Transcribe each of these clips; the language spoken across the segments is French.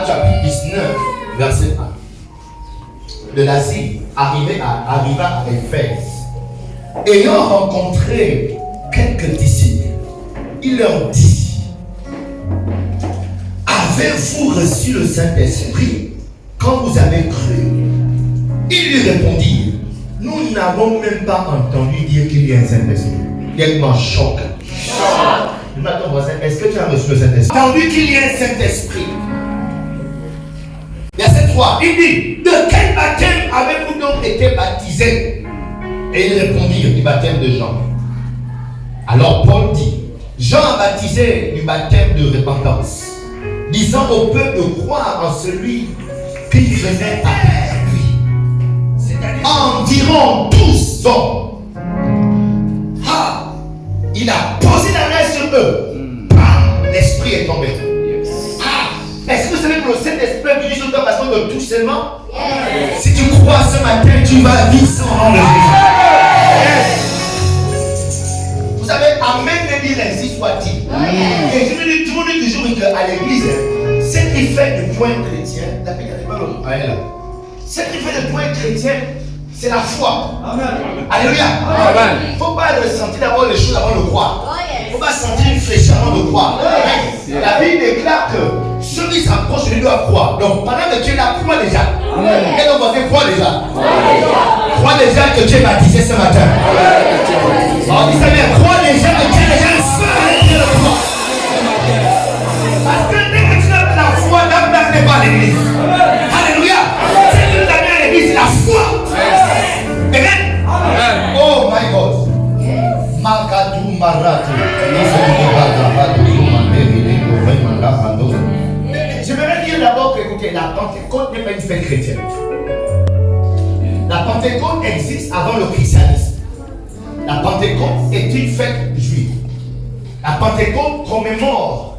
Actes chapitre 19, verset 1. De l'Asie arriva à Éphèse. Ayant rencontré quelques disciples, il leur dit: avez-vous reçu le Saint-Esprit quand vous avez cru? Ils lui répondirent: nous n'avons même pas entendu dire qu'il y a un Saint-Esprit. Tellement choc. Dis-moi à ton voisin, est-ce que tu as reçu le Saint-Esprit? Entendu qu'il y a un Saint-Esprit. Verset 3, il dit: de quel baptême avez-vous donc été baptisés? Et ils répondirent: du baptême de Jean. Alors Paul dit: Jean a baptisé du baptême de repentance, disant au peuple de croire en celui qui venait après lui. C'est-à-dire environ 12 hommes. Il a posé la main sur eux. Bam, l'esprit est tombé. Est-ce que vous savez que le Saint-Esprit est venu sur toi parce qu'on le touche seulement? Si tu crois ce matin, tu vas vivre sans nom de Jésus. Vous savez, Amen veut dire ainsi soit-il. Et je vous dis toujours qu'à l'église, ce qui fait du point chrétien, ce qui fait du point chrétien, c'est la foi. Amen. Alléluia. Il ne faut pas ressentir d'abord les choses avant de croire. Il ne faut pas sentir une fraîcheur avant de croire. La Bible déclare que ceux qui s'approchent de lui doivent croire. Donc pendant que tu es là, crois déjà. Et donc vous crois déjà. Crois déjà que tu es baptisé ce matin. On dit ça bien, crois déjà que tu es déjà le feu à l'intérieur de toi. Parce que dès que tu n'as pas la foi, ta place n'est pas à l'église. Alléluia. Ce que tu as mis à l'église, c'est la foi. Amen. Oh my God. Makadu Maratu. J'aimerais dire d'abord que, écoutez, la Pentecôte n'est pas une fête chrétienne. La Pentecôte existe avant le christianisme. La Pentecôte est une fête juive. La Pentecôte commémore,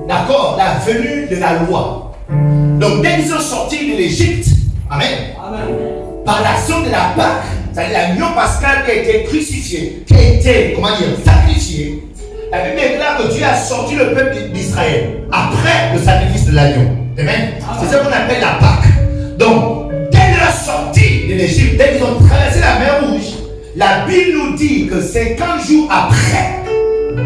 d'accord, la venue de la loi. Donc dès qu'ils sont sortis de l'Égypte, amen, par l'action de la Pâque, c'est-à-dire l'agneau pascal qui a été crucifié, qui a été, sacrifié, la Bible déclare que Dieu a sorti le peuple d'Israël après le sacrifice de l'agneau. Amen. C'est ce qu'on appelle la Pâque. Donc, dès leur sortie de l'Égypte, dès qu'ils ont traversé la mer Rouge, la Bible nous dit que 50 jours après,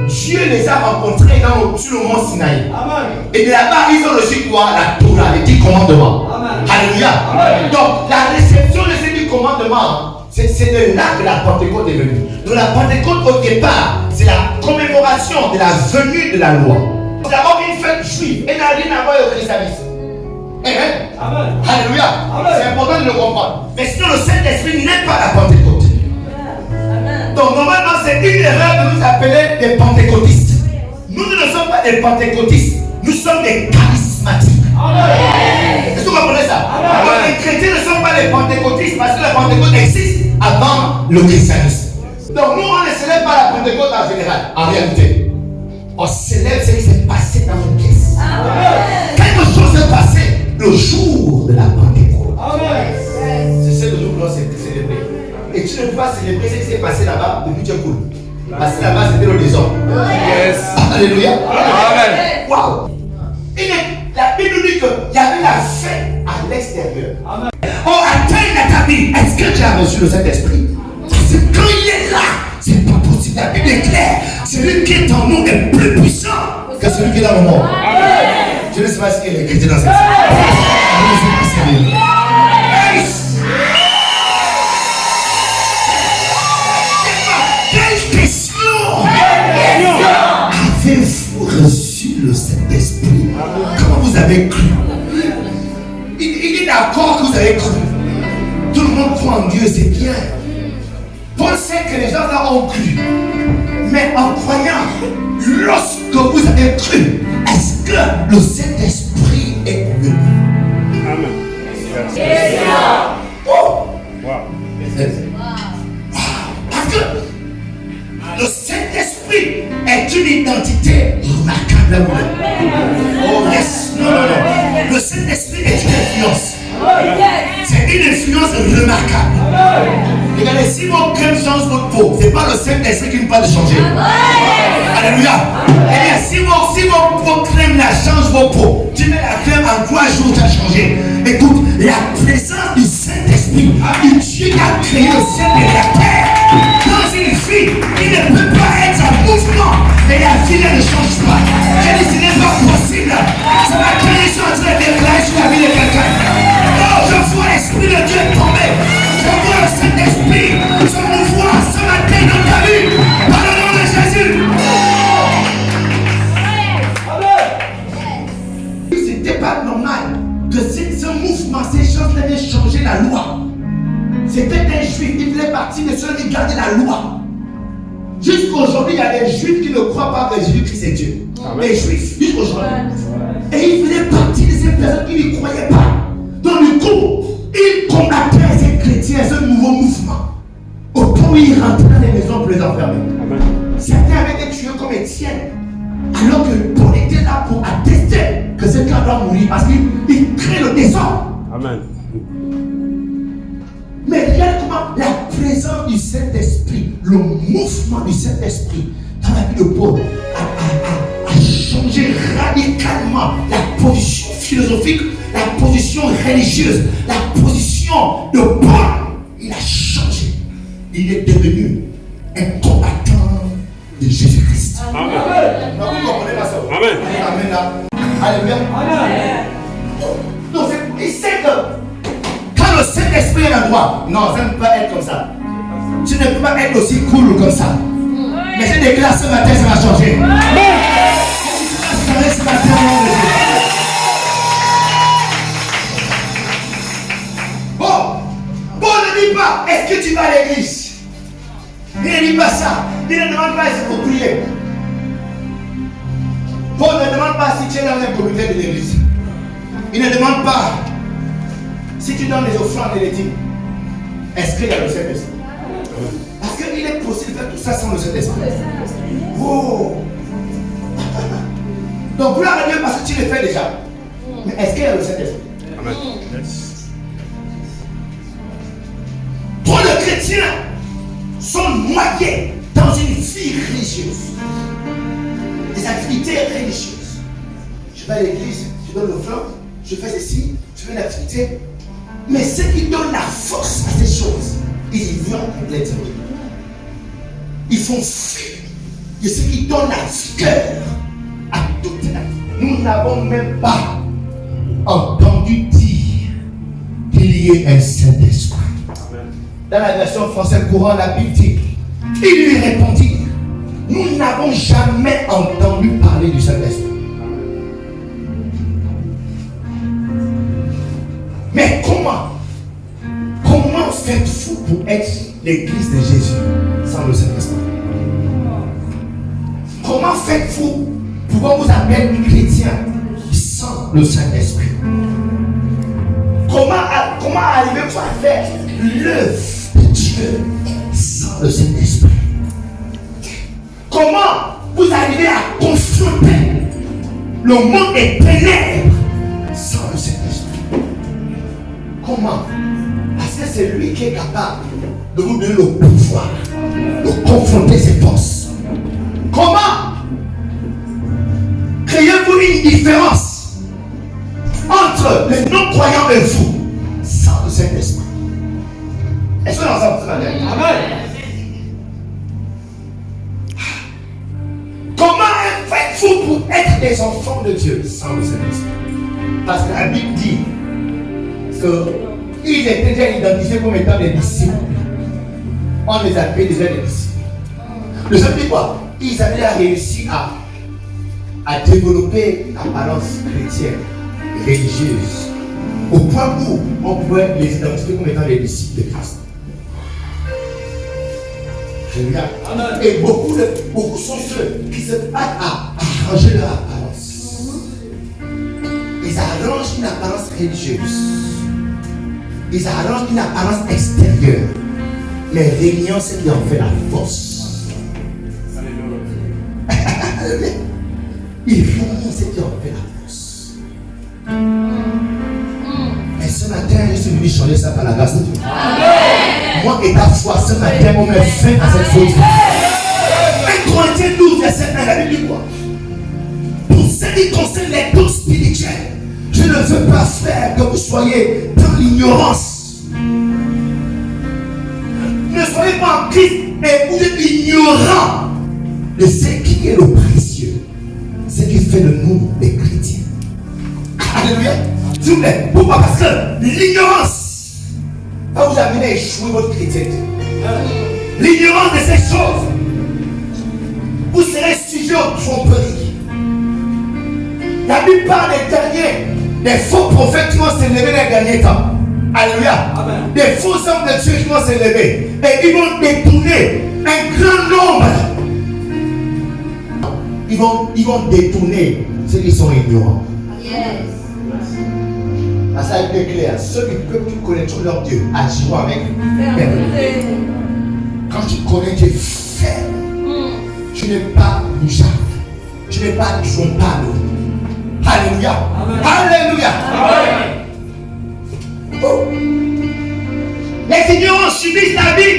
Dieu les a rencontrés sur le mont Sinaï. Amen. Et de là-bas, ils ont reçu quoi? La Torah, les 10 commandements. Amen. Alléluia. Amen. Donc, la réception de ces 10 commandements, c'est de là que la Pentecôte est venue. Donc, la Pentecôte, au départ, c'est la commémoration de la venue de la loi. C'est d'abord une fête juive et n'a rien à voir avec le christianisme. Amen. Amen. Alléluia. Amen. C'est important de le comprendre. Mais sinon, le Saint-Esprit n'est pas la Pentecôte. Amen. Donc, normalement, c'est une erreur de nous appeler des pentecôtistes. Nous ne sommes pas des pentecôtistes. Nous sommes des charismatiques. Amen. Est-ce que vous comprenez ça? Amen. Donc, les chrétiens ne sont pas des pentecôtistes parce que la Pentecôte existe avant le christianisme. Donc, nous, on ne célèbre pas la Pentecôte en général. En réalité, on célèbre ce qui s'est passé dans une pièce. Amen. Quelque chose s'est passé le jour de la Pentecôte. Amen. C'est ce que nous voulons célébrer. Et tu ne peux pas célébrer ce qui s'est passé là-bas depuis que tu es cool. Parce que là-bas, c'était le désordre. Yes. Alléluia. Amen. Waouh. La Bible nous dit qu'il y avait la fête à l'extérieur. Amen. Oh, attends ta vie. Est-ce que tu as reçu le Saint-Esprit? Parce que quand il est là, c'est pas possible. La Bible est claire. Celui qui est en nous est plus puissant que celui qui est dans le monde. Amen. Je ne sais pas si il y a les chrétiens dans cette salle. Je ne sais pas si il y a. Quelle question! Avez-vous reçu le Saint-Esprit? Comment vous avez cru? Il est d'accord que vous avez cru. Tout le monde croit en Dieu, c'est bien. Paul sait que les gens là ont cru. Mais en croyant, lorsque vous avez cru, est-ce que le Saint-Esprit est venu? Amen. Yes. Oh! Wow. Parce que le Saint-Esprit est une identité remarquable. Oh yes. Non. Le Saint-Esprit est une influence. C'est une influence remarquable. Regardez, si vos crèmes changent votre peau, c'est pas le Saint-Esprit qui nous parle de changer. Alléluia. Eh bien, si vos crèmes crème la change vos peaux. Tu mets la crème en 3 jours, tu as changé. Écoute, la présence du Saint-Esprit, du Dieu qui a créé le ciel et la terre, dans une vie, il ne peut pas être en mouvement et la vie ne change pas. J'ai dit, ce n'est pas possible. C'est ma création en train de déclarer sur la vie de quelqu'un. Oh, je vois l'Esprit de Dieu tomber. Je vois le Saint-Esprit se mouvoir ce matin dans ta vie. Par le nom de Jésus. C'était pas normal que ce mouvement, ces choses devaient changer la loi. C'était un juif, il faisait partie de ceux qui gardaient la loi. Jusqu'aujourd'hui, il y a des juifs qui ne croient pas que Jésus-Christ est Dieu. Les juifs, jusqu'aujourd'hui. Et il faisait partie de ces personnes qui ne croyaient pas. Donc du coup, il combattait ces chrétiens, ce nouveau mouvement. Au point où il rentrait dans les maisons pour les enfermer. Certains avaient été tués comme Étienne. Alors que Paul était là pour attester que ce gars doit mourir parce qu'il crée le désordre. Amen. Mais regarde comment la présence du Saint-Esprit, le mouvement du Saint-Esprit dans la vie de Paul a changé radicalement la position philosophique, la position religieuse, la position de Paul. Il a changé. Il est devenu un combattant de Jésus-Christ. Amen. Vous comprenez pas ça? Amen. Amen là. Alléluia. Amen. Donc il sait que quand le Saint-Esprit est endroit, non, ça ne peut pas être comme ça. Tu ne peux pas être aussi cool comme ça. Mais je déclare ce matin, ça va changer. Ce matin, bon, Paul ne dit pas, est-ce que tu vas à l'église? Il ne dit pas ça. Il ne demande pas si vous priez. Paul ne demande pas si tu es dans un comité de l'église. Il ne demande pas si tu donnes les offrandes et les dîmes. Est-ce qu'il y a le Saint-Esprit? Parce qu'il est possible de faire tout ça sans le Saint-Esprit. Oh. Donc gloire à Dieu parce que tu le fais déjà. Mais est-ce qu'il y a le Saint-Esprit? Amen. Trop de chrétiens sont noyés dans une vie religieuse. Des activités religieuses. Je vais à l'église, je donne l'offrande, je fais ceci, je fais une activité. Mais ceux qui donnent la force à ces choses, ils y vont complètement. Ils font fi de ceux qui donnent la vigueur à toute la vie. Nous n'avons même pas entendu dire qu'il y ait un Saint-Esprit. Dans la version française courante, la Bible dit, il lui répondit, nous n'avons jamais entendu parler du Saint-Esprit. Mais comment faites-vous pour être l'église de Jésus sans le Saint-Esprit? Comment faites-vous pour vous appeler chrétien sans le Saint-Esprit? Comment arrivez-vous à faire l'œuvre de Dieu sans le Saint-Esprit? Comment vous arrivez à confronter le monde des ténèbres sans le Saint-Esprit? Comment? Parce que c'est lui qui est capable de vous donner le pouvoir de confronter ses forces. Comment créez-vous une différence entre les non-croyants et vous sans le Saint-Esprit? Est-ce que nous ensemble ce matin? Amen. Comment faites-vous pour être des enfants de Dieu sans le Saint-Esprit? Parce que la Bible dit qu'ils étaient déjà identifiés comme étant des disciples. On les appelait déjà des disciples. Le seul dit quoi? Ils avaient réussi à développer une apparence chrétienne, religieuse, au point où on pouvait les identifier comme étant des disciples de Christ. Et beaucoup sont ceux qui se battent à arranger leur apparence. Ils arrangent une apparence religieuse. Ils arrangent une apparence extérieure. Mais réunion, c'est qui en fait la force. Ils réunissent, c'est qui en fait la force. Et ce matin, je suis venu changer ça par la grâce de Dieu. Moi et ta foi, ce matin, on met fin à cette chose. 1 Corinthiens 12, verset 1, la Bible dit quoi? Pour ce qui concerne les dons spirituels, je ne veux pas faire que vous soyez dans l'ignorance. Ne soyez pas en Christ et vous êtes ignorant de ce qui est le précieux, ce qui fait de nous les chrétiens. Alléluia. S'il vous plaît. Pourquoi? Parce que l'ignorance va vous amener à échouer votre chrétienté. L'ignorance de ces choses, vous serez sujet aux tromperies. La plupart des derniers, des faux prophètes qui vont s'élever dans les derniers temps. Alléluia. Amen. Des faux hommes de Dieu qui vont s'élever. Et ils vont détourner un grand nombre. Ils vont détourner ceux qui sont ignorants. Yes. Ça a été clair. Ceux qui connaissent leur Dieu agiront avec fermeté. Quand tu connais Dieu ferme, tu n'es pas bougeable, tu n'es pas trompable. Alléluia. Amen. Alléluia. Amen. Oh. Les ignorants subissent la vie.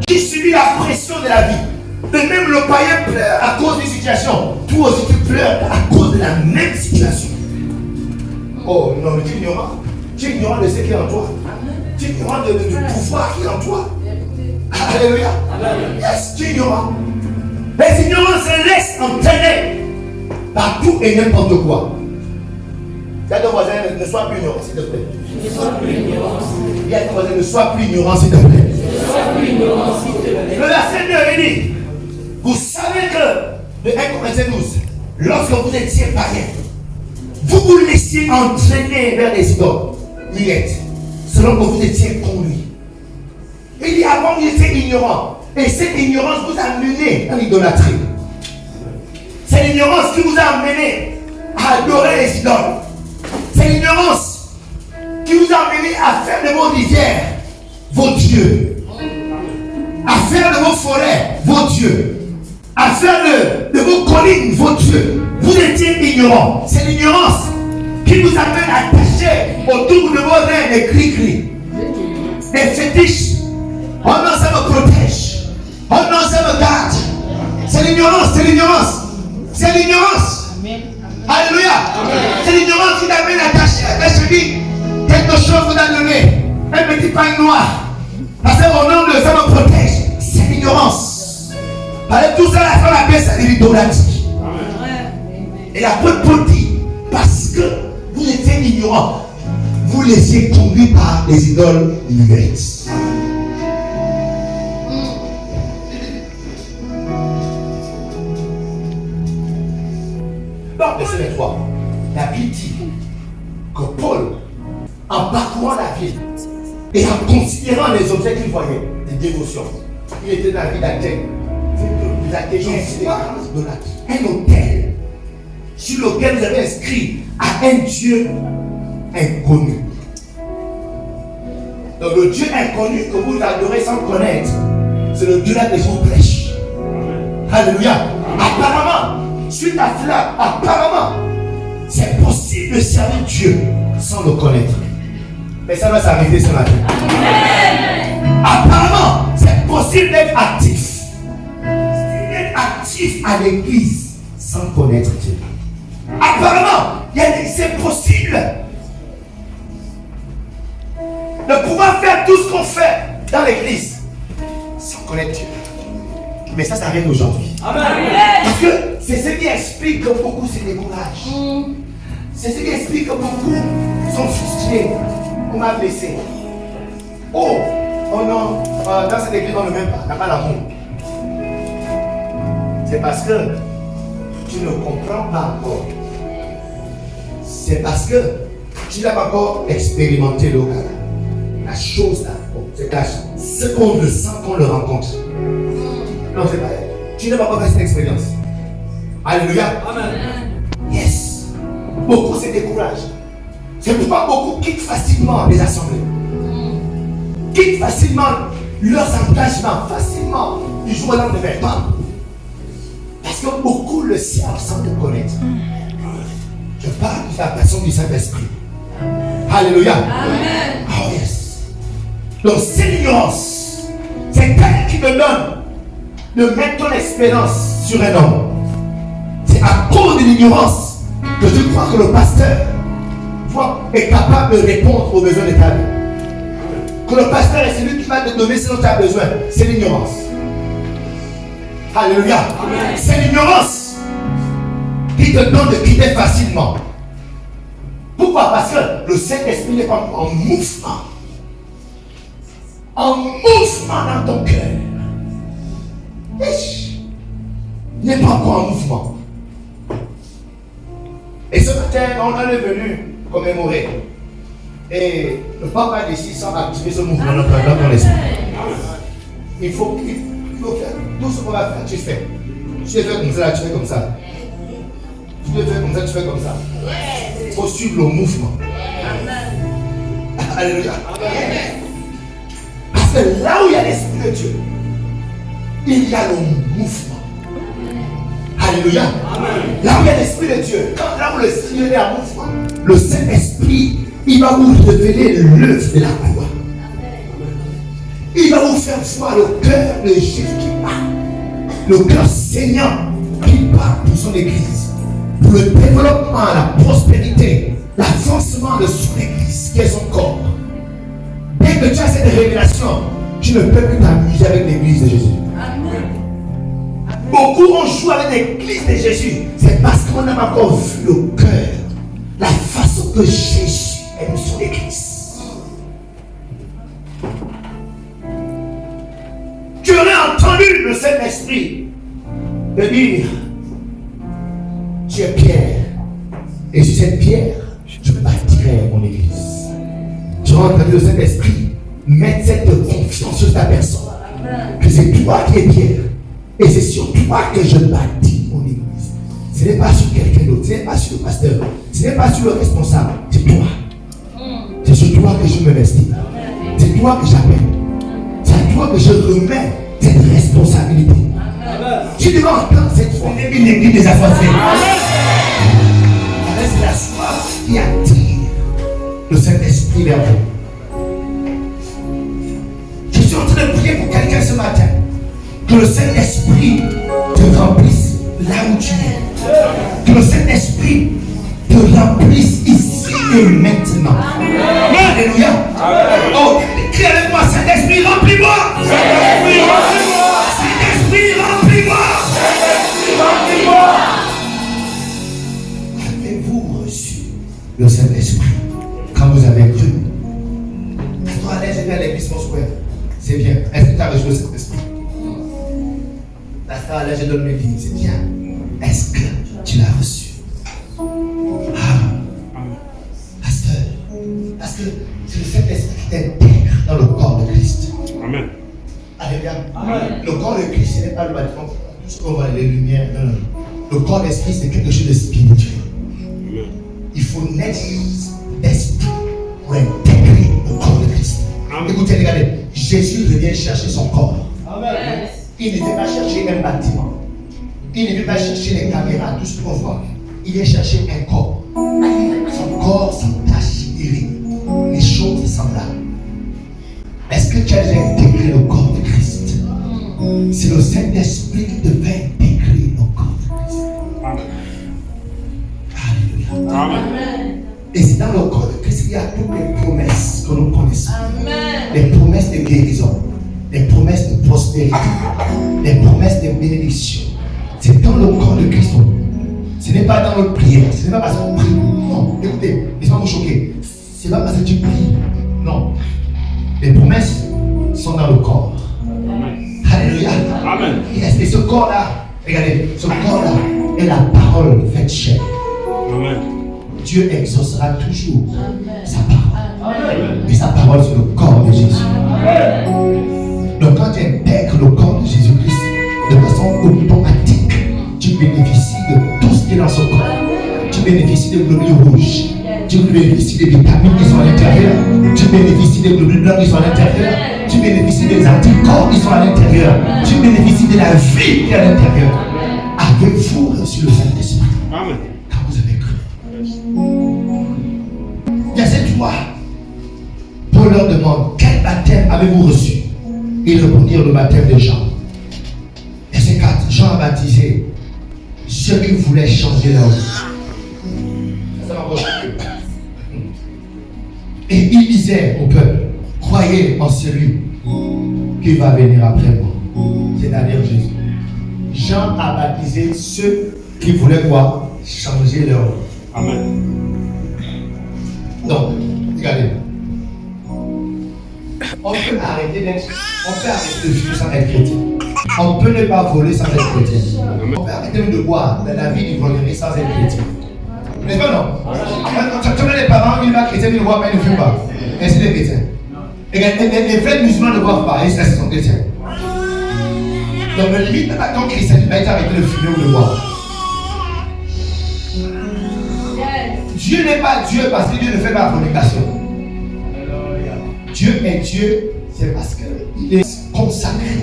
Qui subit la pression de la vie? Et même le païen pleure à cause d'une situation. Toi aussi tu pleures à cause de la même situation. Oh non, mais tu es ignorant. Tu es ignorant de ce qui est en toi. Tu es ignorant du pouvoir qui est en toi. Alléluia. Yes, tu es ignorant. Les ignorants se laissent entraîner par tout et n'importe quoi. Dis à ton voisin, ne sois plus ignorant, s'il te plaît. Ne sois plus ignorant. Dis à ton voisin, ne sois plus ignorant, s'il te plaît. Ne sois plus ignorant, s'il te plaît. Le verset 9 dit, vous savez que, de 1 Corinthiens 12, lorsque vous étiez païens, vous vous laissiez entraîner vers les idoles muettes, selon que vous étiez conduits. Il dit avant vous étiez ignorants. Et cette ignorance vous a mené à l'idolâtrie. C'est l'ignorance qui vous a amené à adorer les idoles. C'est l'ignorance qui vous a amené à faire de vos rivières vos dieux, à faire de vos forêts vos dieux, à faire de vos collines vos dieux. Vous étiez ignorants. C'est l'ignorance qui vous amène à attacher autour de vos reins des cris-cris, des fétiches. Oh non, ça me protège. Oh non, ça me garde. C'est l'ignorance, c'est l'ignorance. C'est l'ignorance. Alléluia. C'est l'ignorance qui t'amène à attacher à ta cheville quelque chose vous a donné. Un petit pain noir. Parce que au nom de ça me protège. C'est l'ignorance. Parce que tout ça, la femme appelle ça de l'idolâtrie. Et la Paul dit, parce que vous étiez ignorants, vous laissiez conduire par les idoles muettes. Dans verset 23, la Bible dit que Paul, en parcourant la ville et en considérant les objets qu'il voyait, des dévotions, il était dans la ville d'Athènes. Les Athéniens étaient un hôtel sur lequel vous avez inscrit à un Dieu inconnu. Donc le Dieu inconnu que vous adorez sans connaître, c'est le Dieu là que vous prêchez. Alléluia. Apparemment, suite à cela, apparemment, c'est possible de servir Dieu sans le connaître. Mais ça va s'arrêter ce matin. Apparemment, c'est possible d'être actif. D'être actif à l'église sans connaître Dieu. Apparemment, c'est possible de pouvoir faire tout ce qu'on fait dans l'église sans connaître Dieu. Mais ça s'arrête aujourd'hui. Amen. Parce que c'est ce qui explique que beaucoup se découragent. C'est ce qui explique que beaucoup sont frustrés. On m'a blessé. Oh non, dans cette église on ne m'aime pas, on n'a pas l'amour. C'est parce que tu ne comprends pas encore. C'est parce que tu n'as pas encore expérimenté le cas. La chose là, c'est la seconde, le sang qu'on le rencontre. Non, c'est pas elle. Tu n'as pas encore fait cette expérience. Alléluia. Amen. Yes. Beaucoup se découragent. C'est pourquoi beaucoup quittent facilement les assemblées. Quittent facilement leurs engagements, facilement du jour au lendemain. Parce que beaucoup le savent sans le connaître. Je parle de la personne du Saint-Esprit. Alléluia. Amen. Oh yes. Donc c'est l'ignorance. C'est elle qui te donne de mettre ton espérance sur un homme. C'est c'est à cause de l'ignorance que tu crois que le pasteur est capable de répondre aux besoins de ta vie. Que le pasteur est celui qui va te donner ce dont tu as besoin. C'est l'ignorance. Alléluia. Amen. C'est l'ignorance qui te donne de quitter facilement. Pourquoi? Parce que le Saint-Esprit n'est pas en mouvement. En mouvement dans ton cœur. Il n'est pas encore en mouvement. Et ce matin, on est venu commémorer. Et le pape a décidé sans activer ce mouvement dans ton esprit. Il faut faire tout ce qu'on va faire, tu fais. Tu fais comme ça, tu fais comme ça. Tu fais comme ça, tu fais comme ça. Il faut suivre le mouvement. Alléluia. Parce que là où il y a l'Esprit de Dieu, il y a le mouvement. Alléluia. Là où il y a l'Esprit de Dieu, là où le Seigneur est en mouvement, le Saint-Esprit, il va vous révéler l'œuvre de la croix. Il va vous faire voir le cœur de Jésus qui parle. Le cœur saignant qui parle pour son Église. Pour le développement, la prospérité, l'avancement de son Église, qui est son corps. Dès que tu as cette révélation, tu ne peux plus t'amuser avec l'Église de Jésus. Beaucoup ont joué avec l'Église de Jésus. C'est parce qu'on n'a pas encore vu le cœur. La façon que Jésus aime son Église. Tu aurais entendu le Saint-Esprit te dire: tu es Pierre, et sur cette pierre, je bâtirai mon Église. Tu aurais entendu le Saint-Esprit mettre cette confiance sur ta personne. Que c'est toi qui es Pierre, et c'est sur toi que je bâtis mon Église. Ce n'est pas sur quelqu'un d'autre, ce n'est pas sur le pasteur, ce n'est pas sur le responsable, c'est toi. C'est sur toi que je m'investis. C'est toi que j'appelle. C'est à toi que je remets cette responsabilité. Tu devras entendre cette fois une église des assoiffés. C'est la soif qui attire le Saint-Esprit vers vous. Je suis en train de prier pour quelqu'un ce matin. Que le Saint-Esprit te remplisse là où tu es. Que le Saint-Esprit te remplisse ici et maintenant. Alléluia. Oh, crie avec moi: Saint-Esprit, remplis-moi. Saint-Esprit, remplis-moi. Saint-Esprit, remplis-moi. Saint-Esprit, remplis-moi. Avez-vous reçu le Saint-Esprit quand vous avez cru? Toi, allez, je viens à l'église Square. C'est bien. Est-ce que tu as reçu le Saint-Esprit? La star, là, je donne mes vignes. C'est bien. Est-ce que tu l'as reçu? Parce que c'est le Saint-Esprit qui t'intègre dans le corps de Christ. Amen. Alléluia. Amen. Le corps de Christ, ce n'est pas le bâtiment. Tout ce qu'on voit, les lumières. Non, non. Le corps d'esprit, c'est quelque chose de spirituel. Amen. Il faut naître d'esprit pour intégrer le corps de Christ. Amen. Écoutez, regardez. Jésus revient chercher son corps. Amen. Il ne vient pas chercher un bâtiment. Il ne vient pas chercher les caméras, tout ce qu'on voit. Il vient chercher un corps. Son corps s'entache les choses semblables. Est-ce que tu as intégré le corps de Christ? C'est le Saint-Esprit qui devait intégrer le corps de Christ. Alléluia. Amen. Et c'est dans le corps de Christ qu'il y a toutes les promesses que nous connaissons. Amen. Les promesses de guérison, les promesses de prospérité, les promesses de bénédiction. C'est dans le corps de Christ. Ce n'est pas dans notre prière. Ce n'est pas parce qu'on prie. Non, écoutez, laissez-moi vous choquer. Ce n'est pas parce que tu pries. Non. Les promesses sont dans le corps. Amen. Alléluia. Amen. Et ce corps-là, regardez, ce corps-là est la parole faite chair. Amen. Dieu exaucera toujours sa parole. Amen. Et sa parole sur le corps de Jésus. Amen. Donc quand tu intègres le corps de Jésus-Christ de façon automatique, tu bénéficies de tout ce qui est dans ce corps. Tu bénéficies de globules rouges. Tu bénéficies des vitamines qui sont à l'intérieur. Tu bénéficies des globules blancs qui sont à l'intérieur. Tu bénéficies des anticorps qui sont à l'intérieur. Tu bénéficies de la vie qui est à l'intérieur. Avez-vous reçu le Saint-Esprit? Amen. Quand vous avez cru. Verset 3. Paul leur demande: quel baptême avez-vous reçu? Ils répondirent: le baptême de Jean. Verset 4. Jean a baptisé ceux qui voulaient changer leur vie. Et il disait au peuple, croyez en celui qui va venir après moi, c'est-à-dire Jésus. Jean a baptisé ceux qui voulaient quoi? Changer leur vie. Amen. Donc, regardez. On peut arrêter de vivre sans être chrétien. On peut ne pas voler sans être chrétien. On peut arrêter de boire dans la vie du voleur sans être chrétien. N'est-ce pas non? Quand les parents, ils ne sont pas chrétiens, ils ne boivent pas, ils ne fument pas. Et c'est des chrétiens. Et les vrais musulmans ne boivent pas, ils sont chrétiens. Donc, le limite n'est pas ton chrétien, tu vas arrêter de fumer ou de boire. Dieu n'est pas Dieu parce que Dieu ne fait pas la fornication. Dieu est Dieu, c'est parce qu'il est consacré.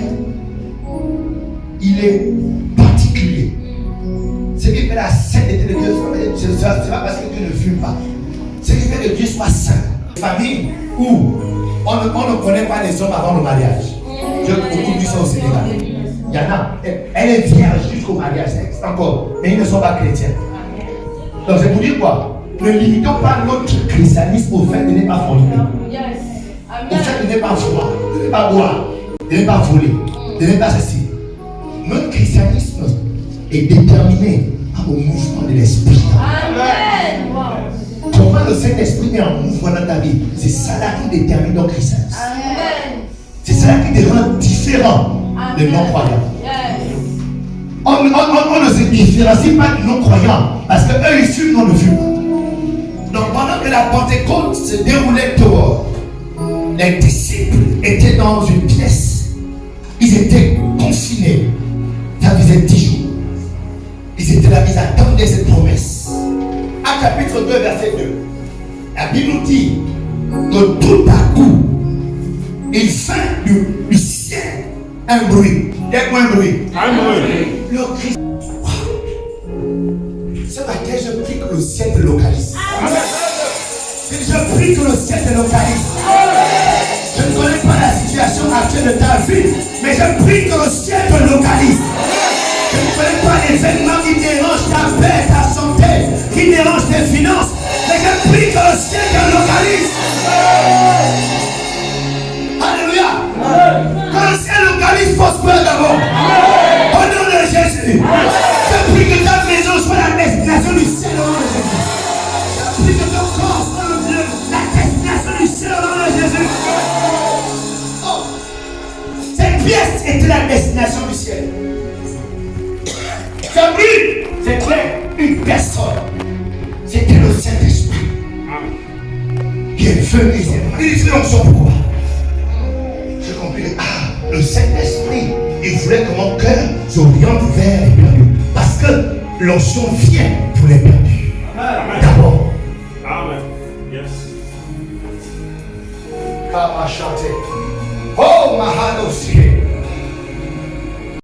Il est particulier. Ce qui fait la sainteté de Dieu, ce n'est pas parce que Dieu ne fume pas. Ce qui fait que Dieu soit saint. Famille où on ne connaît pas les hommes avant le mariage. Dieu a beaucoup dit ça au Sénégal. Il y en a. Elle est vierge jusqu'au mariage, c'est encore. Mais ils ne sont pas chrétiens. Donc c'est pour dire quoi? Ne limitons pas notre christianisme au fait de ne pas forniquer. Au fait de ne pas voir, de ne pas boire, de ne pas voler, de ne pas ceci. Notre christianisme est déterminé par le mouvement de l'esprit. Amen. Comment le Saint-Esprit est en mouvement dans ta vie? C'est ça là qui détermine ton christianisme. Amen. C'est ça là qui te rend différent de non-croyants. On ne se différencie pas de non-croyants parce qu'eux ils fument, nous ne fumons pas. Donc pendant que la Pentecôte se déroulait dehors, les disciples étaient dans une pièce. Ils étaient confinés. Ça faisait 10 jours. Ils étaient là, ils attendaient cette promesse. À chapitre 2, verset 2, la Bible nous dit que tout à coup, il fait du ciel un bruit. Dites-moi un bruit. Un bruit. Le Christ. Ce matin, je prie que le ciel te localise. Je prie que le ciel te localise. Je ne connais pas la situation actuelle de ta vie, mais je prie que le ciel te localise. Je ne connais pas l'événement qui dérange ta paix, ta santé, qui dérange tes finances, mais je prie que le ciel te localise. Alléluia. Que le ciel localise prospère d'abord. Au nom de Jésus. Je prie que ta maison soit la destination du ciel au nom de Jésus. Je prie que ton corps soit la destination du ciel au nom de Jésus. Oh. Cette pièce était la destination du ciel. Ce bruit, c'était une personne. C'était le Saint-Esprit. Qui est venu. Il dit l'onction pourquoi? J'ai compris. Le Saint-Esprit, il voulait que mon cœur s'oriente vers les perdus. Parce que l'onction vient pour les perdus. D'abord. Amen. Yes. Kama chanter. Oh, Mahalo Sike.